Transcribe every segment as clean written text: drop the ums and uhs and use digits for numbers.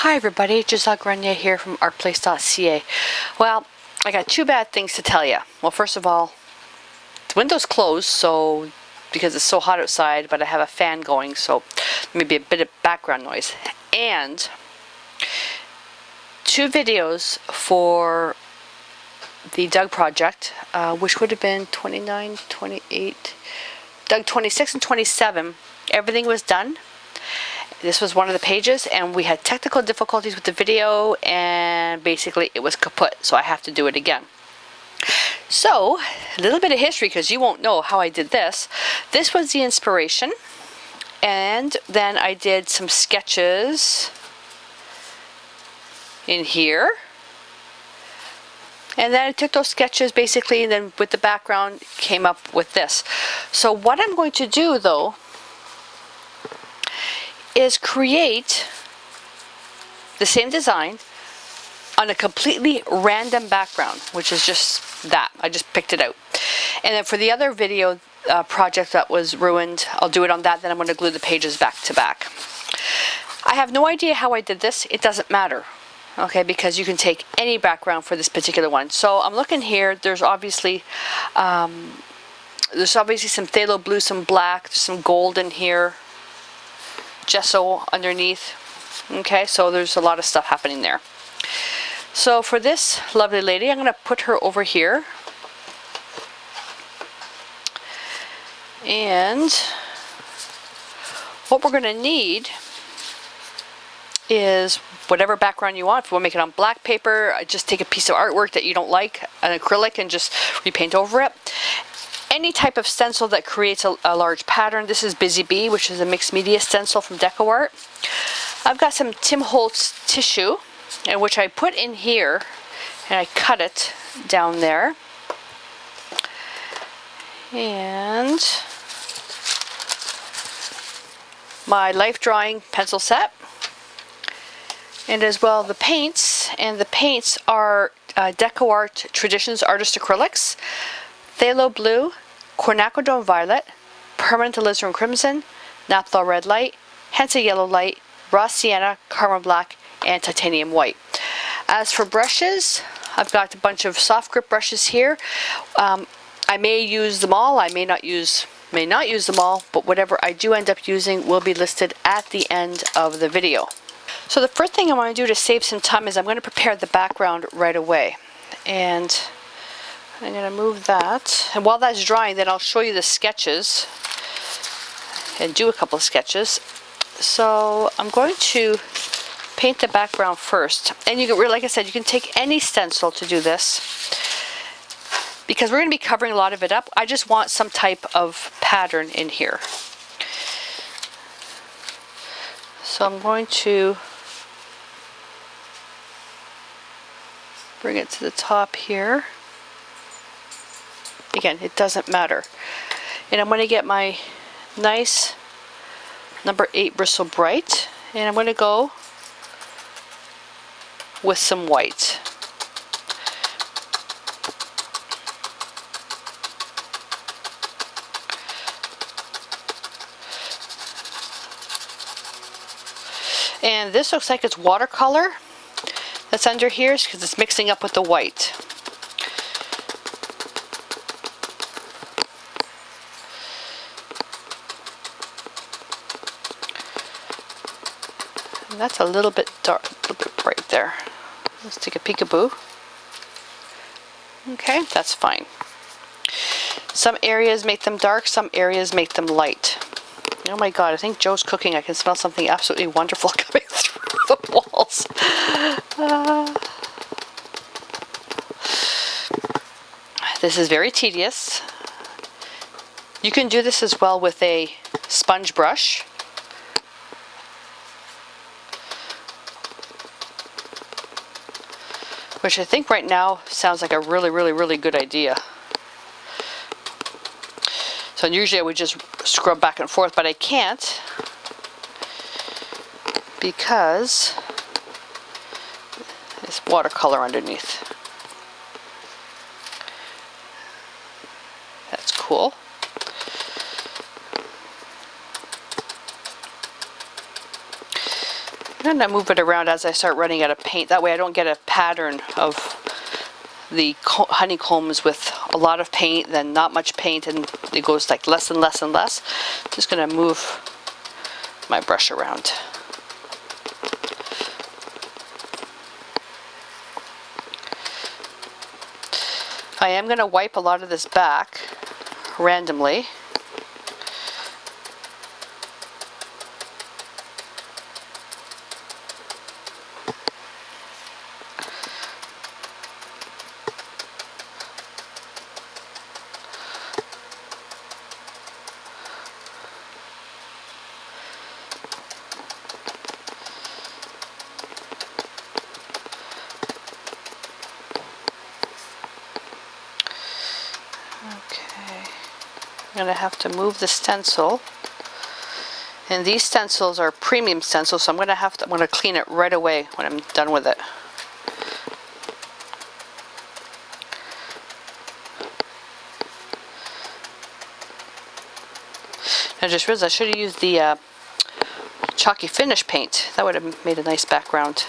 Hi everybody, Giselle Grenier here from artplace.ca. Well, I got two bad things to tell you. Well, first of all, the window's closed, so because it's so hot outside, but I have a fan going, so maybe a bit of background noise. And two videos for the Doug project, which would have been 29, 28, Doug 26 and 27. Everything was done. This was one of the pages, and we had technical difficulties with the video, and basically it was kaput, so I have to do it again. So, a little bit of history, because you won't know how I did this. This was the inspiration, and then I did some sketches in here. And then I took those sketches basically, and then with the background came up with this. So what I'm going to do, though, is create the same design on a completely random background, which is just that. I just picked it out. And then for the other video project that was ruined, I'll do it on that, then I'm going to glue the pages back to back. I have no idea how I did this. It doesn't matter, okay, because you can take any background for this particular one. So I'm looking here, there's obviously some phthalo blue, some black, some gold in here, gesso underneath. Okay, so there's a lot of stuff happening there. So for this lovely lady, I'm going to put her over here. And what we're going to need is whatever background you want. If you want to make it on black paper, just take a piece of artwork that you don't like, an acrylic, and just repaint over it. Any type of stencil that creates a large pattern. This is Busy Bee, which is a mixed media stencil from DecoArt. I've got some Tim Holtz tissue, and which I put in here, and I cut it down there. And my Life Drawing pencil set. And as well the paints, and the paints are DecoArt Traditions Artist Acrylics, Phthalo Blue, Quinacridone Violet, Permanent Alizarin Crimson, Naphthol Red Light, Hansa Yellow Light, Raw Sienna, Carmine Black, and Titanium White. As for brushes, I've got a bunch of soft grip brushes here. I may use them all, I may not use them all, but whatever I do end up using will be listed at the end of the video. So the first thing I want to do to save some time is I'm going to prepare the background right away. And I'm going to move that. And while that's drying, then I'll show you the sketches and do a couple of sketches. So I'm going to paint the background first. And you can, like I said, you can take any stencil to do this, because we're going to be covering a lot of it up. I just want some type of pattern in here. So I'm going to bring it to the top here. Again, it doesn't matter. And I'm going to get my nice number 8 Bristle Bright, and I'm going to go with some white. And this looks like it's watercolor that's under here, because it's mixing up with the white. And that's a little bit dark, a little bit bright there. Let's take a peekaboo. Okay, that's fine. Some areas make them dark, some areas make them light. Oh my god, I think Joe's cooking. I can smell something absolutely wonderful coming through the walls. This is very tedious. You can do this as well with a sponge brush. Which I think right now sounds like a really good idea. So usually I would just scrub back and forth, but I can't because it's watercolor underneath. That's cool. I'm going to move it around as I start running out of paint. That way I don't get a pattern of the honeycombs with a lot of paint, then not much paint, and it goes like less and less and less. Just going to move my brush around. I am going to wipe a lot of this back randomly. I'm going to have to move the stencil, and these stencils are premium stencils, so I'm going to clean it right away when I'm done with it. I just realized I should have used the chalky finish paint. That would have made a nice background.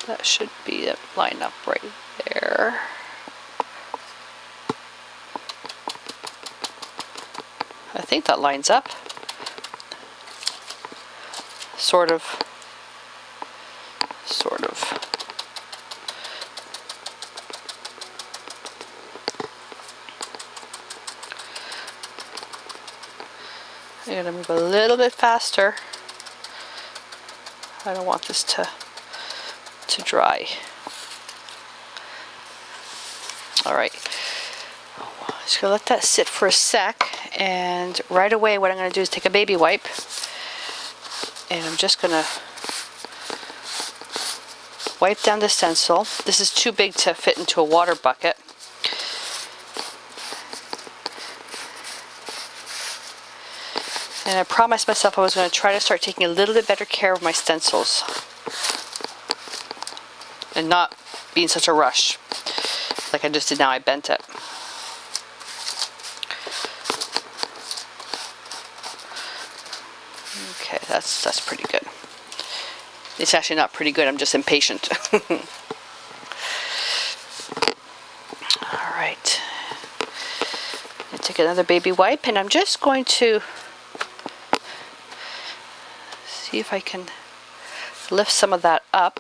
That should be it, line up right there. I think that lines up. Sort of. Sort of. I'm going to move a little bit faster. I don't want this to dry. Alright, just gonna let that sit for a sec, and right away what I'm gonna do is take a baby wipe, and I'm just gonna wipe down the stencil. This is too big to fit into a water bucket. And I promised myself I was going to try to start taking a little bit better care of my stencils and not be in such a rush like I just did now. I bent it. Okay, that's pretty good. It's actually not pretty good, I'm just impatient. Alright. I take another baby wipe, and I'm just going to see if I can lift some of that up.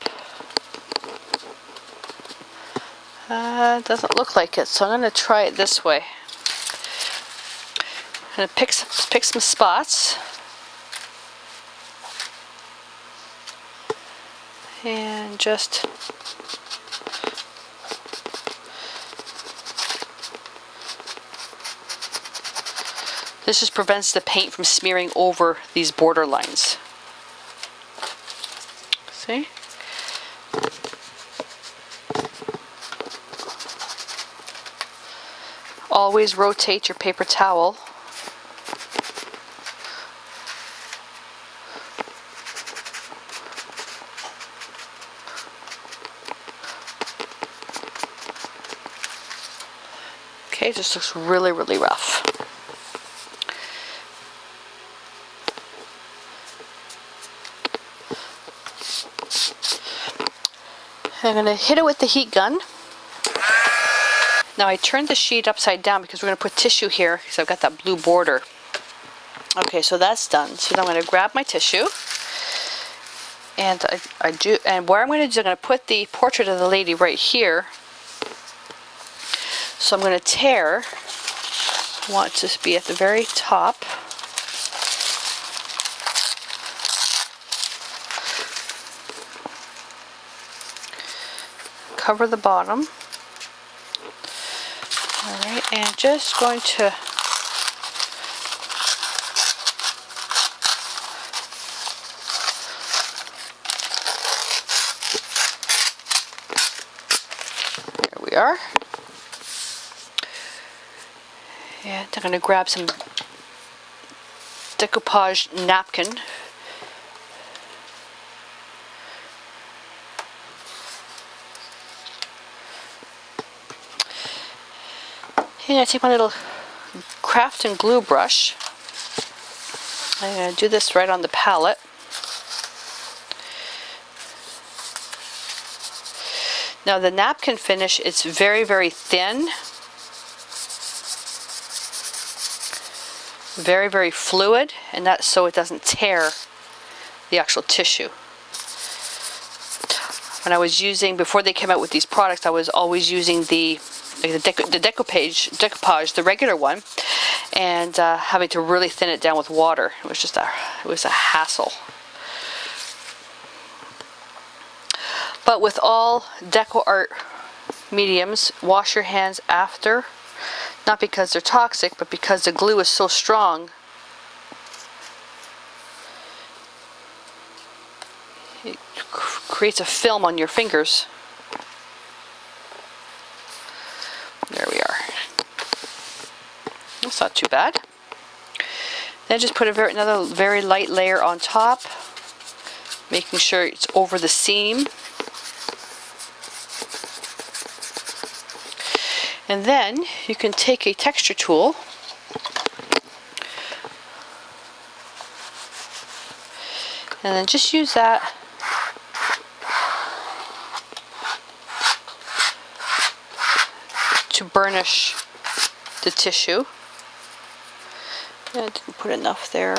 It doesn't look like it, so I'm going to try it this way. I'm going to pick some spots. And just this just prevents the paint from smearing over these border lines. See? Always rotate your paper towel. Okay, it just looks really, really rough. I'm going to hit it with the heat gun. Now I turned the sheet upside down because we're going to put tissue here because I've got that blue border. Okay, so that's done. So now I'm going to grab my tissue, and where I'm going to do is I'm going to put the portrait of the lady right here. So I'm going to tear. I want it to be at the very top. Cover the bottom. Alright, and just going to there we are. And I'm going to grab some decoupage napkin. And I take my little craft and glue brush. I'm going to do this right on the palette. Now the napkin finish, it's very, very thin. Very, very fluid, and that's so it doesn't tear the actual tissue. When I was using, before they came out with these products, I was always using the decoupage, the regular one, and having to really thin it down with water. It was a hassle. But with all deco art mediums, wash your hands after. Not because they're toxic, but because the glue is so strong. It creates a film on your fingers. There we are. That's not too bad. Then just put another very light layer on top, making sure it's over the seam. And then you can take a texture tool and then just use that to burnish the tissue. I didn't put enough there.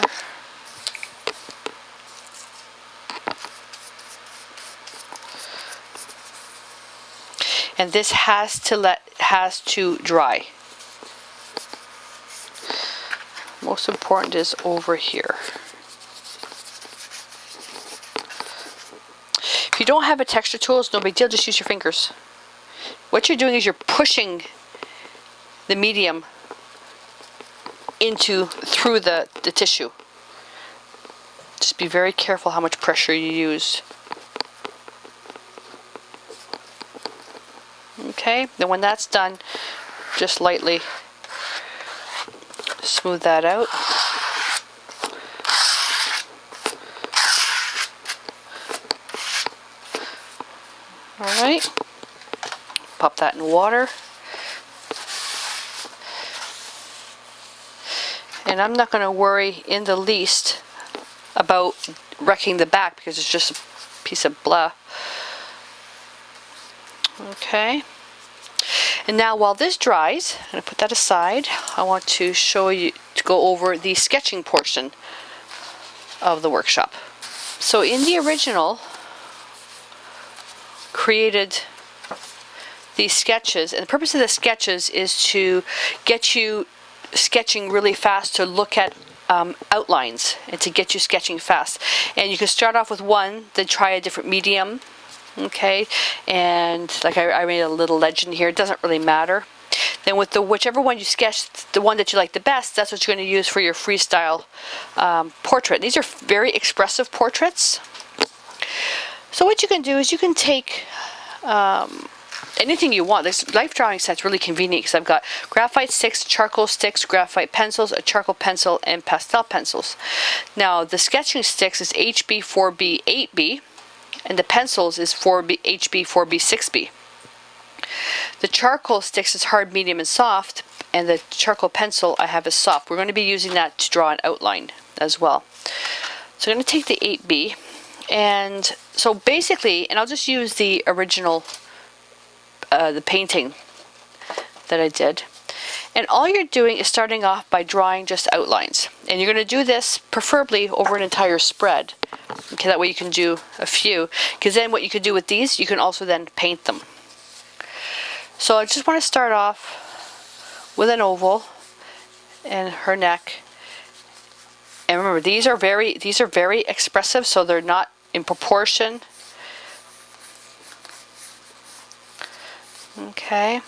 And this has to dry. Most important is over here. If you don't have a texture tool, it's no big deal, just use your fingers. What you're doing is you're pushing the medium through the tissue. Just be very careful how much pressure you use. Okay, then when that's done, just lightly smooth that out. Alright, pop that in water. And I'm not going to worry in the least about wrecking the back because it's just a piece of blah. Okay, and now while this dries, I'm going to put that aside. I want to show you, to go over the sketching portion of the workshop. So in the original, created these sketches, and the purpose of the sketches is to get you sketching really fast, to look at outlines and to get you sketching fast. And you can start off with one, then try a different medium. Okay, and like I made a little legend here, it doesn't really matter. Then with whichever one you sketch, the one that you like the best, that's what you're going to use for your freestyle portrait. These are very expressive portraits. So what you can do is you can take anything you want. This life drawing set's really convenient because I've got graphite sticks, charcoal sticks, graphite pencils, a charcoal pencil, and pastel pencils. Now the sketching sticks is HB 4B 8B. And the pencils is HB 4B 6B. The charcoal sticks is hard, medium, and soft, and the charcoal pencil I have is soft. We're going to be using that to draw an outline as well. So I'm going to take the 8B, and so basically, and I'll just use the original, the painting that I did. And all you're doing is starting off by drawing just outlines. And you're going to do this preferably over an entire spread. Okay, that way you can do a few. Because then what you can do with these, you can also then paint them. So I just want to start off with an oval and her neck. And remember, these are very expressive, so they're not in proportion. Okay.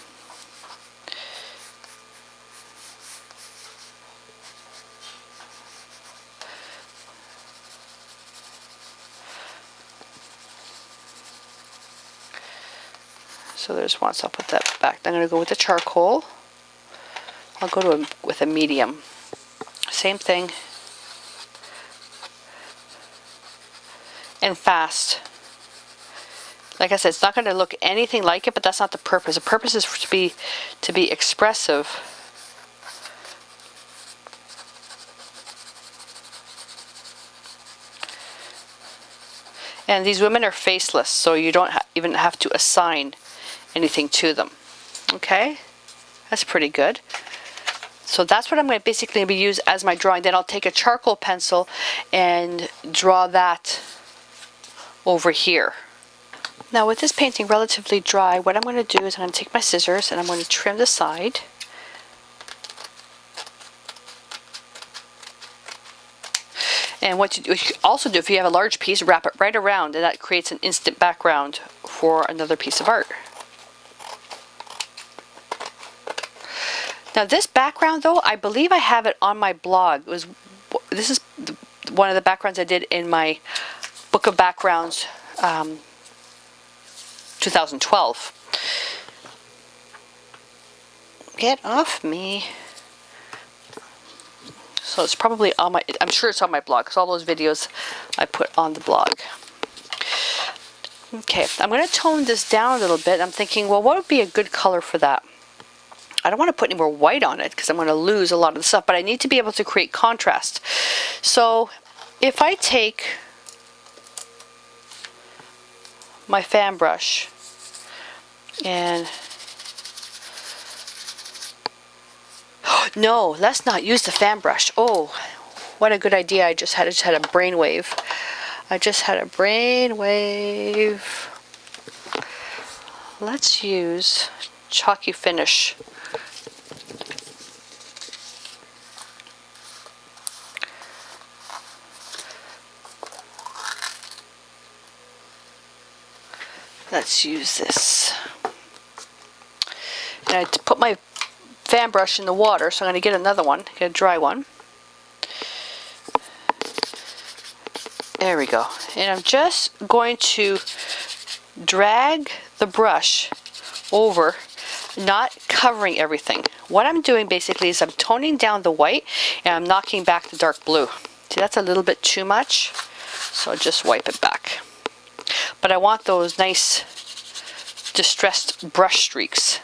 So there's one, so I'll put that back. Then I'm going to go with the charcoal. I'll go to with a medium. Same thing. And fast. Like I said, it's not going to look anything like it, but that's not the purpose. The purpose is to be expressive. And these women are faceless, so you don't even have to assign anything to them. Okay? That's pretty good. So that's what I'm going to basically use as my drawing. Then I'll take a charcoal pencil and draw that over here. Now with this painting relatively dry, what I'm going to do is I'm going to take my scissors and I'm going to trim the side. And what you also do, if you have a large piece, wrap it right around, and that creates an instant background for another piece of art. Now this background though, I believe I have it on my blog. This is one of the backgrounds I did in my book of backgrounds 2012. Get off me. So it's probably on my, I'm sure it's on my blog because all those videos I put on the blog. Okay, I'm going to tone this down a little bit. I'm thinking, well, what would be a good color for that? I don't want to put any more white on it because I'm going to lose a lot of the stuff, but I need to be able to create contrast. So if I take my fan brush and no, let's not use the fan brush. Oh, what a good idea. I just had a brainwave. I just had a brainwave. Let's use chalky finish. Let's use this. And I put my fan brush in the water, so I'm going to get another one, get a dry one. There we go. And I'm just going to drag the brush over, not covering everything. What I'm doing basically is I'm toning down the white and I'm knocking back the dark blue. See, that's a little bit too much, so I'll just wipe it back. But I want those nice distressed brush streaks.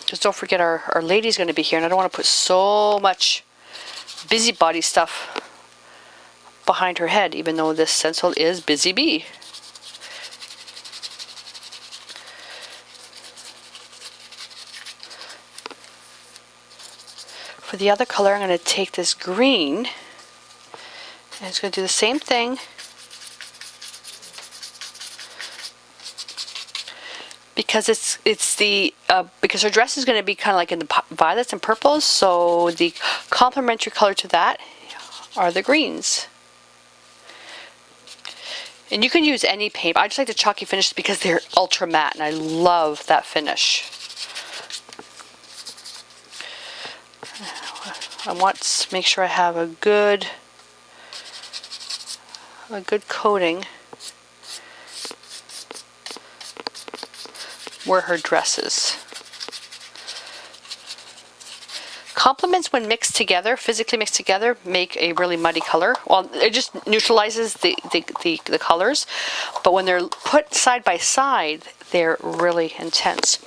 Because don't forget our lady's going to be here, and I don't want to put so much busybody stuff behind her head, even though this stencil is Busy Bee. For the other color, I'm going to take this green, and it's going to do the same thing. Because because her dress is going to be kind of like in the violets and purples, so the complementary color to that are the greens. And you can use any paint. I just like the chalky finishes because they're ultra matte, and I love that finish. I want to make sure I have a good coating where her dress is. Complements, when mixed together, physically mixed together, make a really muddy color. Well, it just neutralizes the colors, but when they're put side by side, they're really intense.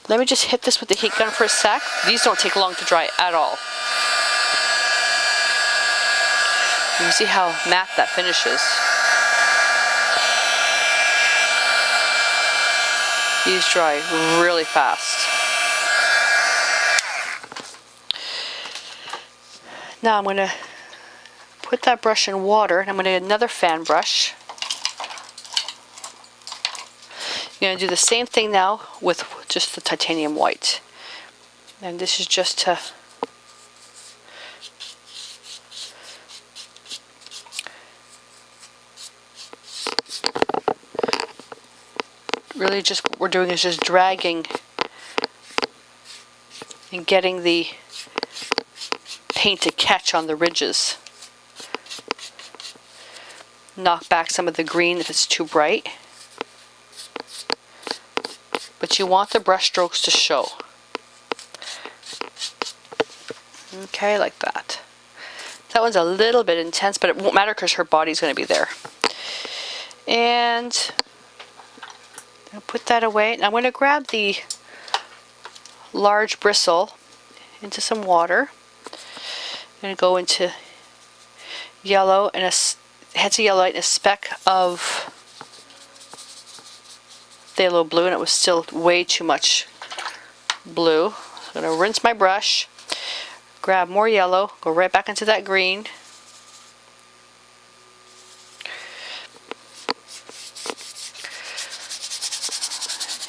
Let me just hit this with the heat gun for a sec. These don't take long to dry at all. You see how matte that finishes. These dry really fast. Now I'm going to put that brush in water, and I'm going to get another fan brush. You're going to do the same thing now with just the titanium white. And this is just to really just what we're doing is just dragging and getting the paint to catch on the ridges. knock back some of the green if it's too bright. But you want the brush strokes to show. Okay, like that. That one's a little bit intense, but it won't matter because her body's going to be there. And I'll put that away. And I'm going to grab the large bristle into some water. I'm going to go into yellow and heads of yellow and a speck of phthalo blue, and it was still way too much blue. I'm going to rinse my brush, grab more yellow, go right back into that green.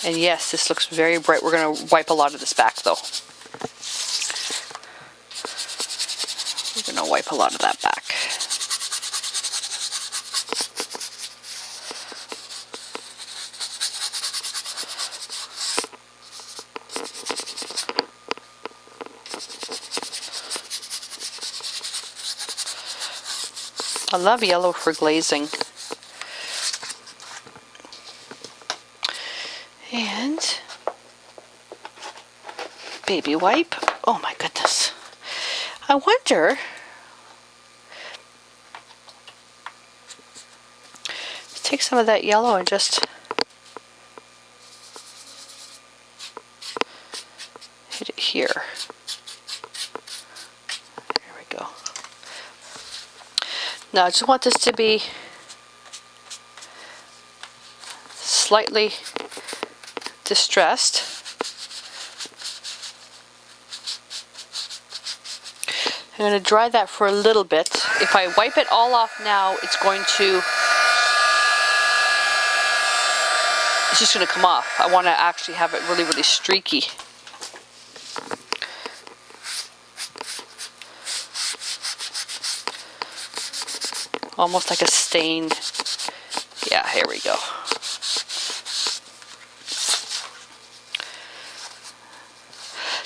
And yes, this looks very bright. We're going to wipe a lot of this back though. We're going to wipe a lot of that back. I love yellow for glazing. And baby wipe. Oh my goodness. I wonder, take some of that yellow and just hit it here. There we go. Now I just want this to be slightly distressed. I'm going to dry that for a little bit. If I wipe it all off now, it's just going to come off. I want to actually have it really, really streaky. Almost like a stain. Yeah, here we go.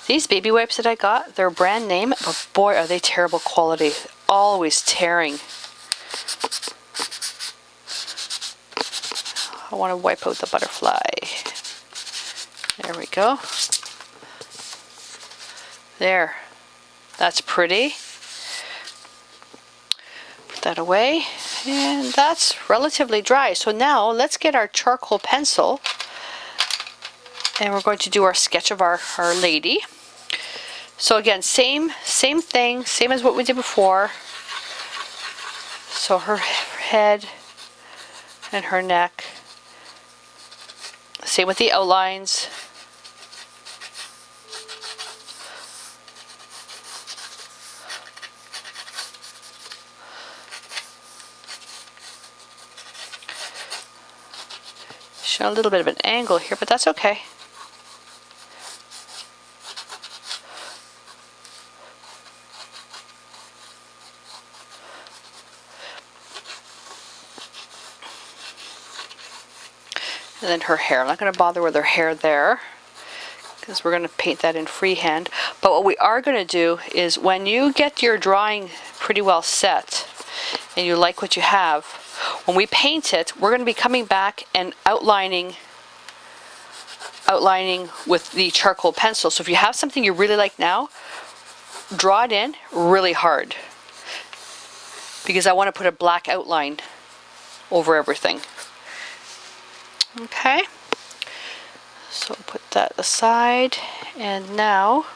These baby wipes that I got, they're brand name, but boy are they terrible quality. Always tearing. I want to wipe out the butterfly. There we go. There. That's pretty. Put that away. And that's relatively dry. So now let's get our charcoal pencil. And we're going to do our sketch of our lady. So again, same thing, same as what we did before. So her head and her neck. Same with the outlines. Show a little bit of an angle here, but that's okay. And then her hair. I'm not going to bother with her hair there because we're going to paint that in freehand. But what we are going to do is when you get your drawing pretty well set and you like what you have, when we paint it, we're going to be coming back and outlining with the charcoal pencil. So if you have something you really like now, draw it in really hard because I want to put a black outline over everything. Okay, so put that aside, and now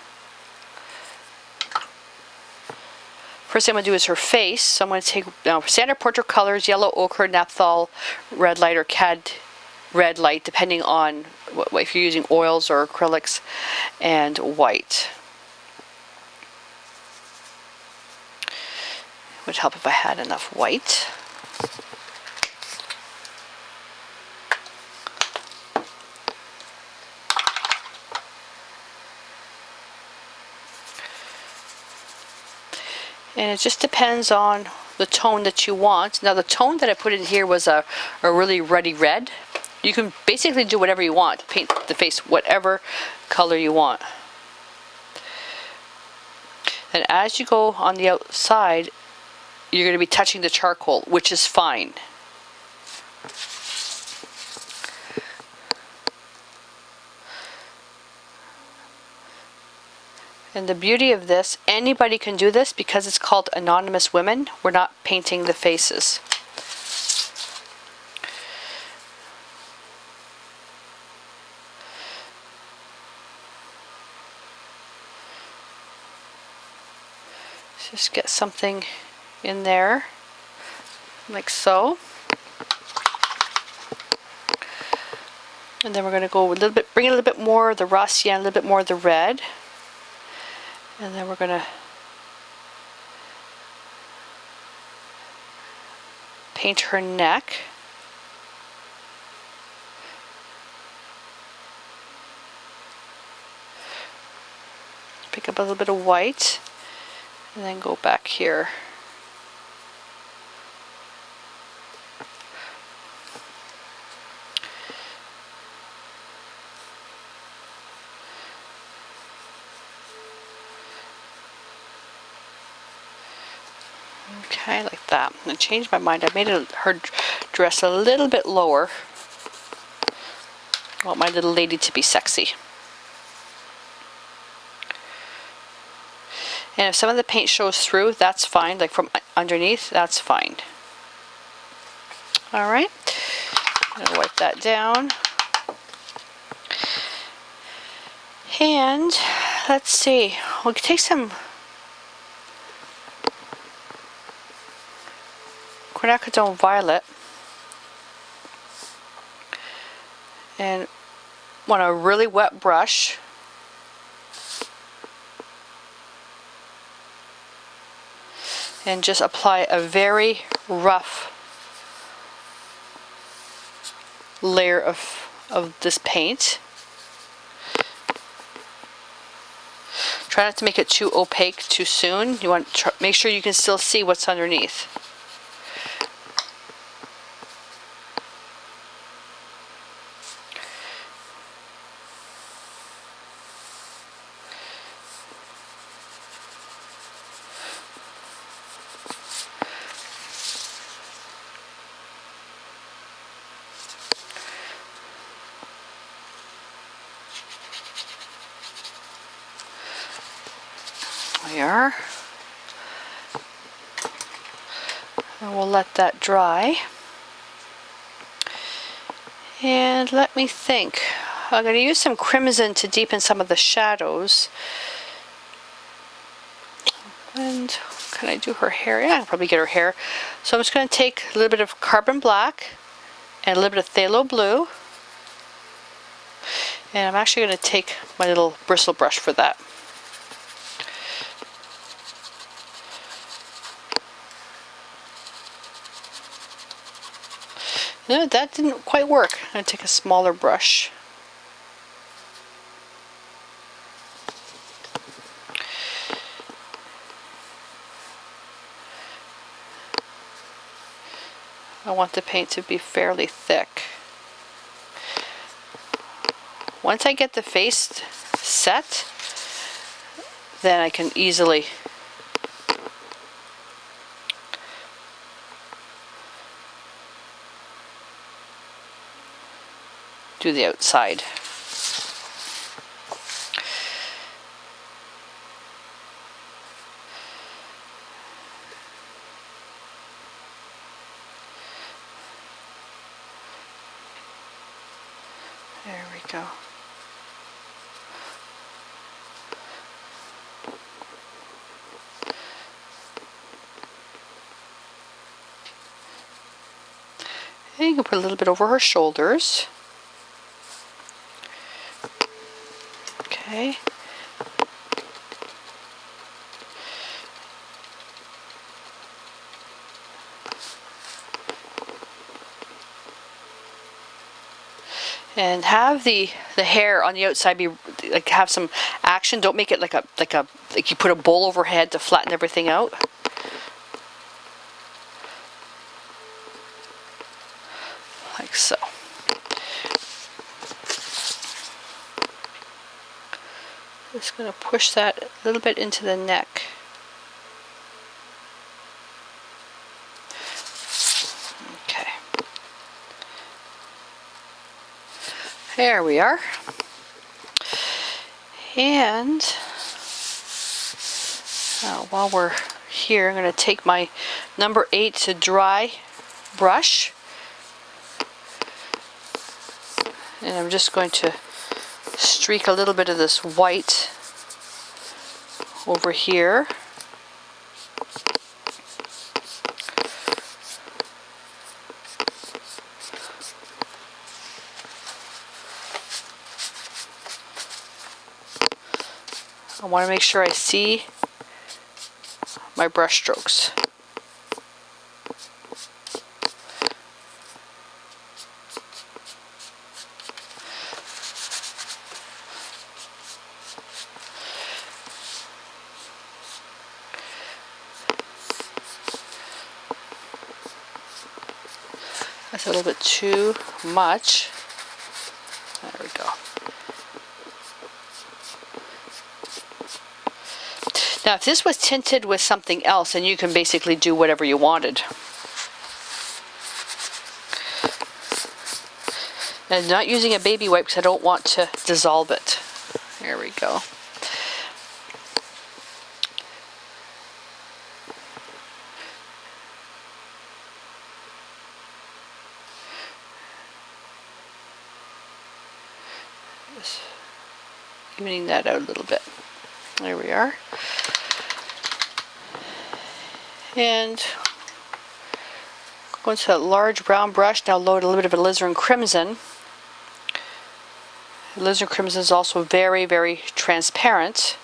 first thing I'm going to do is her face. So I'm going to take standard portrait colors, yellow, ochre, naphthol, red light, or cad red light, depending on if you're using oils or acrylics, and white. It would help if I had enough white. And it just depends on the tone that you want. Now the tone that I put in here was a really ruddy red. You can basically do whatever you want. Paint the face whatever color you want. And as you go on the outside, you're going to be touching the charcoal, which is fine. And the beauty of this, anybody can do this because it's called Anonymous Women. We're not painting the faces. Just get something in there, like so. And then we're going to go a little bit, bring a little bit more of the rusty and a little bit more of the red. And then we're going to paint her neck. Pick up a little bit of white and then go back here. Okay, like that. I changed my mind. I made her dress a little bit lower. I want my little lady to be sexy. And if some of the paint shows through, that's fine. Like from underneath, that's fine. Alright. I'm going to wipe that down. And let's see. We'll take some quinacridone violet and want a really wet brush. And just apply a very rough layer of this paint. Try not to make it too opaque too soon. You want to make sure you can still see what's underneath. There. And we'll let that dry. And let me think. I'm going to use some crimson to deepen some of the shadows. And can I do her hair? Yeah, I can probably get her hair. So I'm just going to take a little bit of carbon black and a little bit of phthalo blue. And I'm actually going to take my little bristle brush for that. No, that didn't quite work. I'm going to take a smaller brush. I want the paint to be fairly thick. Once I get the face set, then I can easily do the outside. There we go. And you can put a little bit over her shoulders. Okay. And have the hair on the outside be like have some action. Don't make it like you put a bowl overhead to flatten everything out. Like so. Just going to push that a little bit into the neck. Okay. There we are. And while we're here, I'm going to take my number 8 to dry brush, and I'm just going to streak a little bit of this white over here. I want to make sure I see my brush strokes. That's a little bit too much. There we go. Now, if this was tinted with something else, then you can basically do whatever you wanted. And I'm not using a baby wipe because I don't want to dissolve it. There we go. Just evening that out a little bit. There we are. And go into that large brown brush. Now load a little bit of alizarin crimson. Alizarin crimson is also very, very transparent.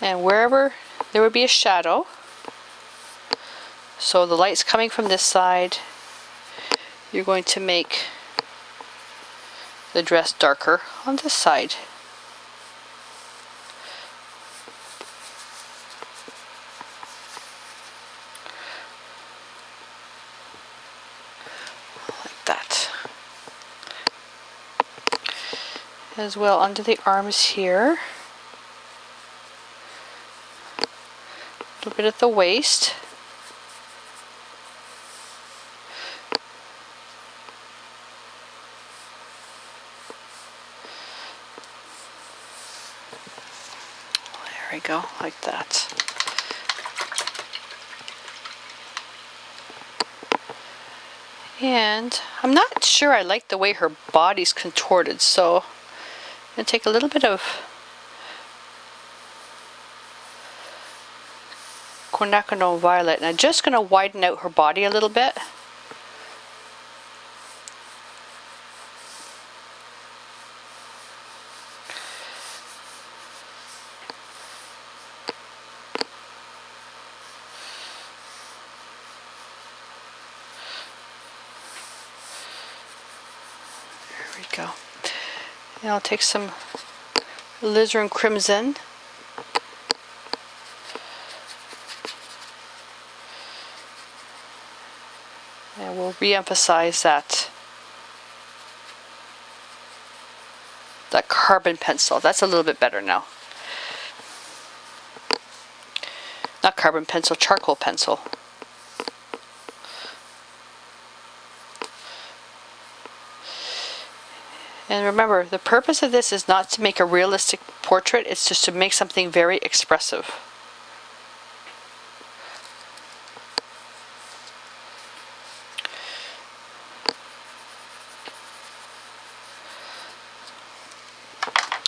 And wherever there would be a shadow, so the light's coming from this side, you're going to make the dress darker on this side. Like that. As well under the arms here. A little bit at the waist. There we go, like that. And I'm not sure I like the way her body's contorted, so I'm going to take a little bit of quinacridone violet, and I'm just going to widen out her body a little bit. Go. And I'll take some alizarin crimson and we'll re-emphasize that carbon pencil. That's a little bit better now. Not carbon pencil, charcoal pencil. And remember, the purpose of this is not to make a realistic portrait, it's just to make something very expressive.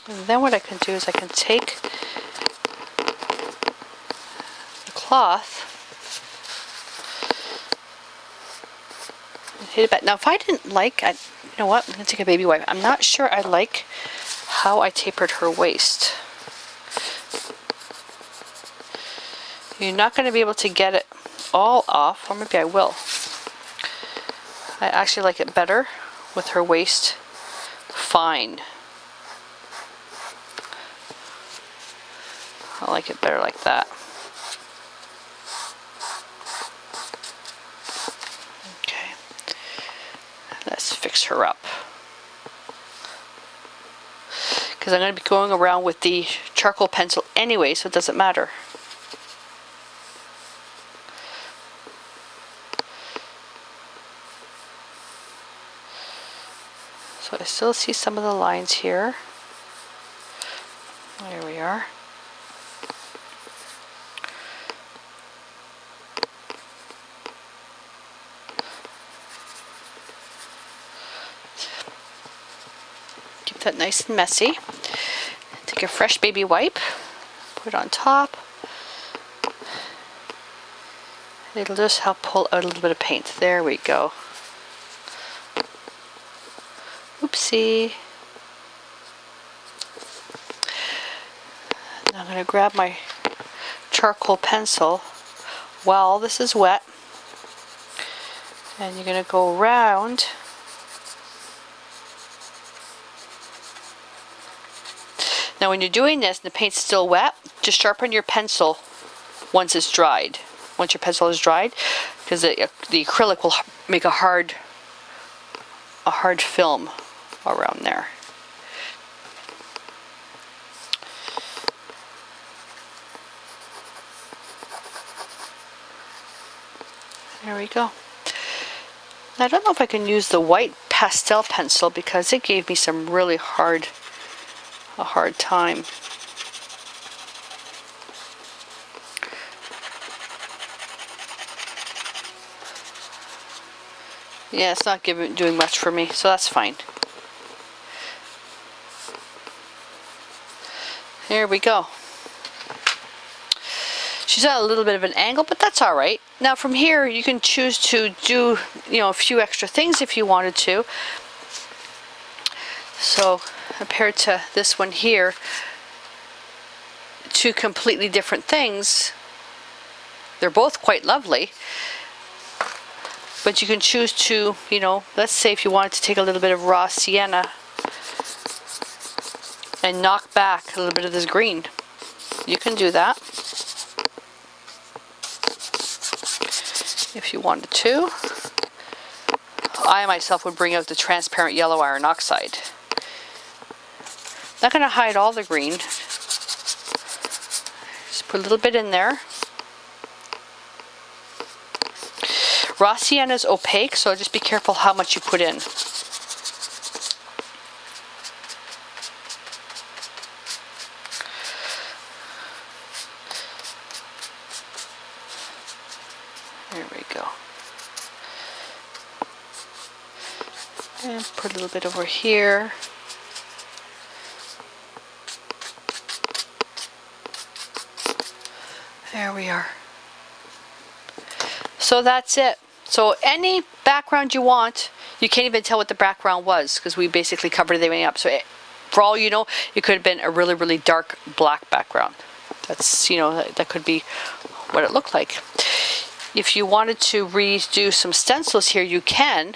And then what I can do is I can take the cloth and hit it back. Now if I didn't like, you know what, I'm going to take a baby wipe. I'm not sure I like how I tapered her waist. You're not going to be able to get it all off, or maybe I will. I actually like it better with her waist fine. I like it better like that. Okay, let's fix her up. Because I'm going to be going around with the charcoal pencil anyway, so it doesn't matter. still see some of the lines here. There we are. Keep that nice and messy. Take a fresh baby wipe, put it on top. It'll just help pull out a little bit of paint. There we go. Oopsie. Now I'm going to grab my charcoal pencil while this is wet. And you're going to go around. Now when you're doing this and the paint's still wet, just sharpen your pencil once it's dried. Once your pencil is dried, because the acrylic will make a hard film around there. There we go. Now, I don't know if I can use the white pastel pencil because it gave me some really a hard time. Yeah, it's not doing much for me, so that's fine. There we go. She's at a little bit of an angle, but that's all right. Now from here, you can choose to do, a few extra things if you wanted to. So compared to this one here, two completely different things. They're both quite lovely. But you can choose to, let's say if you wanted to take a little bit of raw sienna and knock back a little bit of this green. You can do that if you wanted to. I myself would bring out the transparent yellow iron oxide. Not going to hide all the green. Just put a little bit in there. Raw sienna is opaque, so just be careful how much you put in. There we go. And put a little bit over here. There we are. So that's it. So any background you want, you can't even tell what the background was because we basically covered everything up. So for all you know, it could have been a really, really dark black background. That's, that could be what it looked like. If you wanted to redo some stencils here, you can.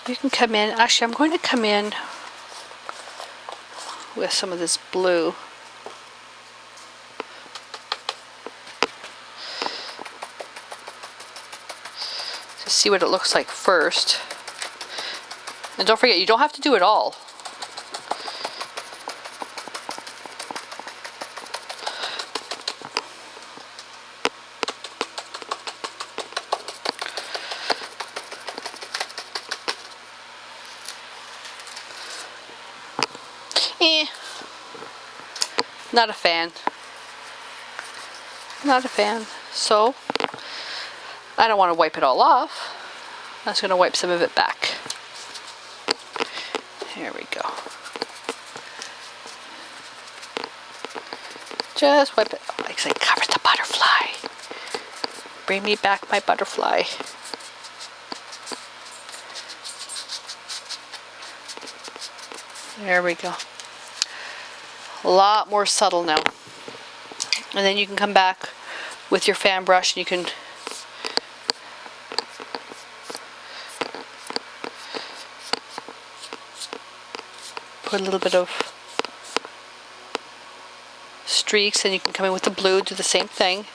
You can come in. Actually, I'm going to come in with some of this blue. See what it looks like first. And don't forget, you don't have to do it all. Not a fan. Not a fan. So I don't want to wipe it all off. I'm just going to wipe some of it back. Here we go. Just wipe it. Like I said, cover the butterfly. Bring me back my butterfly. There we go. A lot more subtle now. And then you can come back with your fan brush and you can put a little bit of streaks, and you can come in with the blue, do the same thing.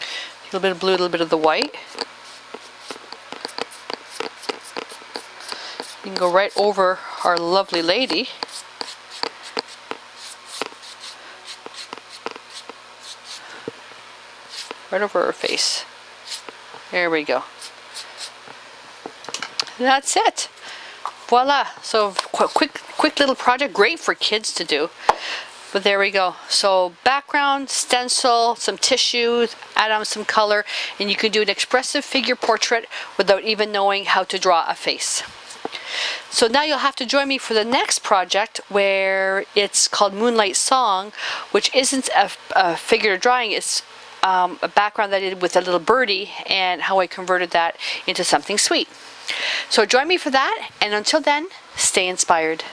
A little bit of blue, a little bit of the white. You can go right over our lovely lady. Right over her face. There we go. That's it. Voila. So quick little project, great for kids to do. But there we go. So background, stencil, some tissue, add on some color, and you can do an expressive figure portrait without even knowing how to draw a face. So now you'll have to join me for the next project, where it's called Moonlight Song, which isn't a figure drawing, it's a background that I did with a little birdie and how I converted that into something sweet. So join me for that, and until then, stay inspired.